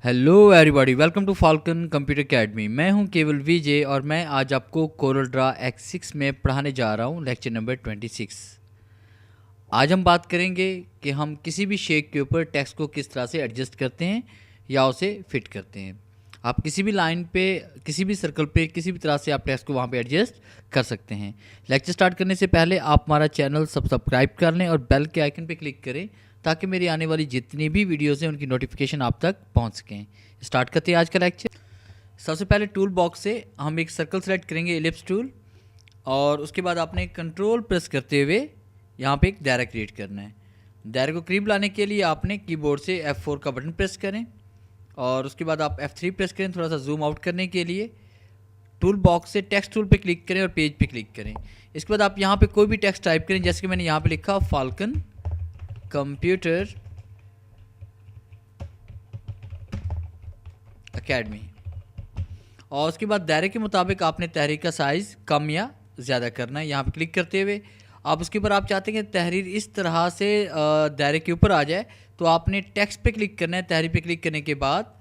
Hello everybody, welcome to Falcon computer academy. मैं हूं केवल विजय और मैं आज आपको कोरल ड्रा X6 में पढ़ाने जा रहा हूं लेक्चर नंबर 26। आज हम बात करेंगे कि हम किसी भी शेप के ऊपर टेक्स्ट को किस तरह से एडजस्ट करते हैं या उसे फिट करते हैं। आप किसी भी लाइन पे, किसी भी सर्कल पे, किसी भी तरह से आप टेक्स्ट को वहाँ पे एडजस्ट कर सकते हैं। लेक्चर स्टार्ट करने से पहले आप हमारा चैनल सब्सक्राइब कर लें और बेल के आइकन पे क्लिक करें ताकि मेरी आने वाली जितनी भी वीडियोज़ हैं उनकी नोटिफिकेशन आप तक पहुँच सकें। स्टार्ट करते हैं आज का लेक्चर। सबसे पहले टूल बॉक्स से हम एक सर्कल सेलेक्ट करेंगे, एलिप्स टूल, और उसके बाद आपने कंट्रोल प्रेस करते हुए यहाँ पे एक दायरा क्रिएट करना है। दायरे को करीब लाने के लिए आपने कीबोर्ड से F4 का बटन प्रेस करें और उसके बाद आप F3 प्रेस करें थोड़ा सा जूम आउट करने के लिए। टूल बॉक्स से टेक्स्ट टूल पे क्लिक करें और पेज पे क्लिक करें। इसके बाद आप यहाँ पे कोई भी टेक्स्ट टाइप करें, जैसे कि मैंने यहाँ पे लिखा फाल्कन कंप्यूटर एकेडमी, और उसके बाद दायरे के मुताबिक आपने तहरीर का साइज़ कम या ज़्यादा करना है। यहाँ पे क्लिक करते हुए आप उसके ऊपर आप चाहते हैं कि तहरीर इस तरह से दायरे के ऊपर आ जाए, तो आपने टेक्स्ट पे क्लिक करना है। तहरीर पे क्लिक करने के बाद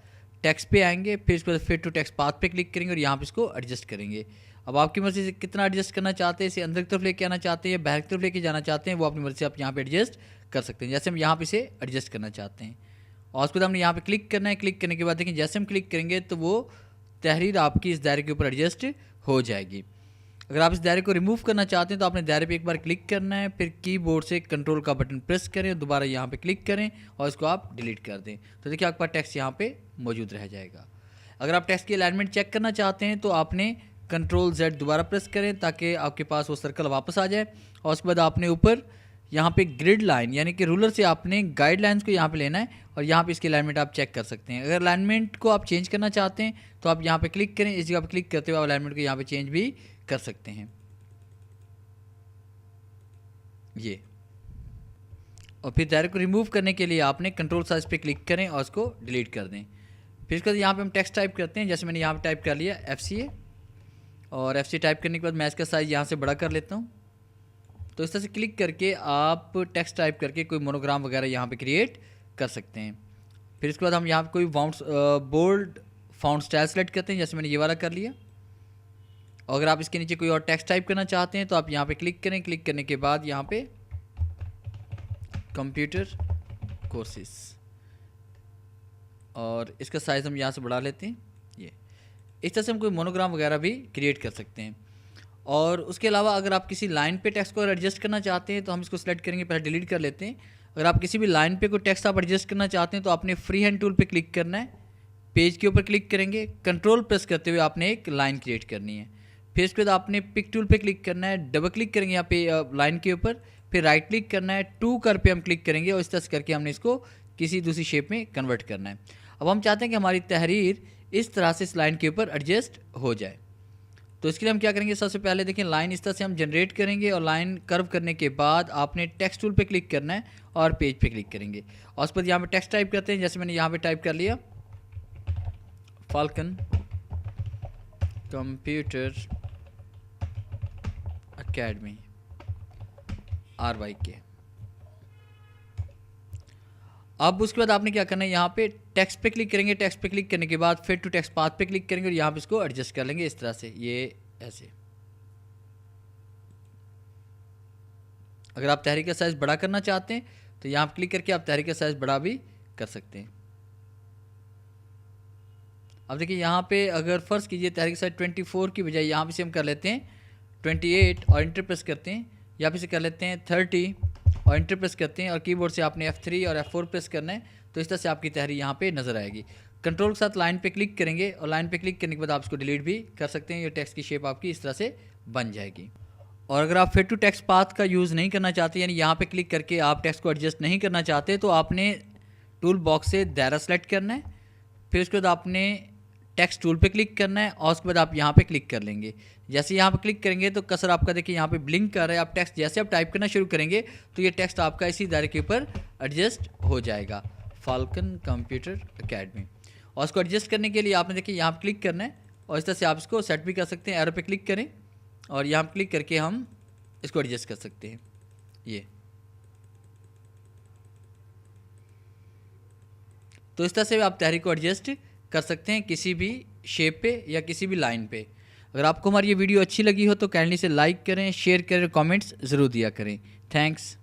टेक्स्ट पे आएंगे, फिर उसके बाद फिट टू टेक्स्ट पाथ पे क्लिक करेंगे और यहाँ पे इसको एडजस्ट करेंगे। अब आपकी मर्ज़ी से कितना एडजस्ट करना चाहते हैं, इसे अंदर की तरफ लेके आना चाहते हैं या बाहर की तरफ लेके जाना चाहते हैं, वो अपनी मर्ज़ी से आप यहाँ पे एडजस्ट कर सकते हैं। जैसे हम यहाँ पे इसे एडजस्ट करना चाहते हैं और उसके बाद हमने यहाँ पे क्लिक करना है। क्लिक करने के बाद देखिए जैसे हम क्लिक करेंगे तो वो तहरीर आपकी इस दायरे के ऊपर एडजस्ट हो जाएगी। अगर आप इस दायरे को रिमूव करना चाहते हैं तो आपने दायरे पे एक बार क्लिक करना है, फिर कीबोर्ड से कंट्रोल का बटन प्रेस करें, दोबारा यहाँ पे क्लिक करें और इसको आप डिलीट कर दें, तो देखिए आपका टेक्स्ट यहाँ पे मौजूद रह जाएगा। अगर आप टेक्स्ट की अलाइनमेंट चेक करना चाहते हैं तो आपने कंट्रोल Z दोबारा प्रेस करें ताकि आपके पास वो सर्कल वापस आ जाए, और उसके बाद आपने ऊपर यहाँ पे ग्रिड लाइन यानी कि रूलर से आपने गाइडलाइंस को यहाँ पे लेना है और यहाँ पे इसकी अलाइनमेंट आप चेक कर सकते हैं। अगर अलाइनमेंट को आप चेंज करना चाहते हैं तो आप यहाँ पे क्लिक करें, इस जगह पे क्लिक करते हुए आप अलाइनमेंट को यहाँ पे चेंज भी कर सकते हैं, ये। और फिर दायरे को रिमूव करने के लिए आपने कंट्रोल साइज पे क्लिक करें और उसको डिलीट कर दें। फिर इसके बाद यहाँ पे हम टेक्स्ट टाइप करते हैं, जैसे मैंने यहाँ पे टाइप कर लिया FCA, और FCA टाइप करने के बाद मैं इसका साइज़ यहाँ से बड़ा कर लेता हूँ। तो इस तरह से क्लिक करके आप टेक्स्ट टाइप करके कोई मोनोग्राम वगैरह यहाँ पे क्रिएट कर सकते हैं। फिर इसके बाद हम यहाँ पे कोई बोल्ड फॉन्ट स्टाइल सेलेक्ट करते हैं, जैसे मैंने ये वाला कर लिया। और अगर आप इसके नीचे कोई और टेक्स्ट टाइप करना चाहते हैं तो आप यहाँ पे क्लिक करें। क्लिक करने के बाद यहाँ पे कंप्यूटर कोर्सेस, और इसका साइज़ हम यहाँ से बढ़ा लेते हैं, ये। इस तरह से हम कोई मोनोग्राम वगैरह भी क्रिएट कर सकते हैं। और उसके अलावा अगर आप किसी लाइन पे टेक्स्ट को एडजस्ट करना चाहते हैं तो हम इसको सेलेक्ट करेंगे, पहले डिलीट कर लेते हैं। अगर आप किसी भी लाइन पे कोई टेक्स्ट आप एडजस्ट करना चाहते हैं तो आपने फ्री हैंड टूल पे क्लिक करना है, पेज के ऊपर क्लिक करेंगे, कंट्रोल प्रेस करते हुए आपने एक लाइन क्रिएट करनी है। फिर इसके बाद आपने पिक टूल पे क्लिक करना है, डबल क्लिक करेंगे यहाँ पे लाइन के ऊपर, फिर राइट क्लिक करना है, टू कर पे हम क्लिक करेंगे और इस तरह से करके हमने इसको किसी दूसरी शेप में कन्वर्ट करना है। अब हम चाहते हैं कि हमारी तहरीर इस तरह से इस लाइन के ऊपर एडजस्ट हो जाए, तो इसके लिए हम क्या करेंगे, सबसे पहले देखिए लाइन इस तरह से हम जनरेट करेंगे और लाइन कर्व करने के बाद आपने टेक्स्ट टूल पे क्लिक करना है और पेज पे क्लिक करेंगे और उस पर यहाँ पे टेक्स्ट टाइप करते हैं, जैसे मैंने यहाँ पे टाइप कर लिया फाल्कन कंप्यूटर एकेडमी RYK। अब उसके बाद आपने क्या करना है, यहाँ पे टेक्स्ट पे क्लिक करेंगे, टेक्स्ट पे क्लिक करने के बाद फिर टू टेक्स्ट पाथ पे क्लिक करेंगे और यहाँ पे इसको एडजस्ट कर लेंगे इस तरह से, ये ऐसे। अगर आप तहरीर का साइज़ बड़ा करना चाहते हैं तो यहाँ पे क्लिक करके आप तहरीर का साइज़ बड़ा भी कर सकते हैं। अब देखिए यहाँ पे अगर फ़र्ज़ कीजिए तहरीर का साइज़ 24 की बजाय यहाँ पे से हम कर लेते हैं 28 और इंटर प्रेस करते हैं, यहाँ पे से कर लेते हैं 30 और इंटर प्रेस करते हैं और कीबोर्ड से आपने F3 और F4 प्रेस करना है, तो इस तरह से आपकी तहरीर यहाँ पे नज़र आएगी। कंट्रोल के साथ लाइन पे क्लिक करेंगे और लाइन पे क्लिक करने के बाद आप इसको डिलीट भी कर सकते हैं, ये टेक्स्ट की शेप आपकी इस तरह से बन जाएगी। और अगर आप फिट टू टेक्स्ट पाथ का यूज़ नहीं करना चाहते, यानी यहाँ पे क्लिक करके आप टेक्स्ट को एडजस्ट नहीं करना चाहते, तो आपने टूल बॉक्स से दायरा सेलेक्ट करना है, फिर उसके बाद आपने टेक्स्ट टूल पे क्लिक करना है और उसके बाद आप यहाँ पे क्लिक कर लेंगे। जैसे यहाँ पे क्लिक करेंगे तो कर्सर आपका देखिए यहाँ पे ब्लिंक कर रहा है। आप टेक्स्ट जैसे आप टाइप करना शुरू करेंगे तो ये टेक्स्ट आपका इसी दायरे के ऊपर एडजस्ट हो जाएगा, फाल्कन कंप्यूटर एकेडमी। और उसको एडजस्ट करने के लिए आपने देखिए यहाँ पर क्लिक करना है और इस तरह से आप इसको सेट भी कर सकते हैं। एरो पे क्लिक करें और यहाँ पर क्लिक करके हम इसको एडजस्ट कर सकते हैं, ये। तो इस तरह से आप तहरीर को एडजस्ट कर सकते हैं किसी भी शेप पे या किसी भी लाइन पे। अगर आपको हमारी ये वीडियो अच्छी लगी हो तो काइंडली से लाइक करें, शेयर करें, कमेंट्स ज़रूर दिया करें। थैंक्स।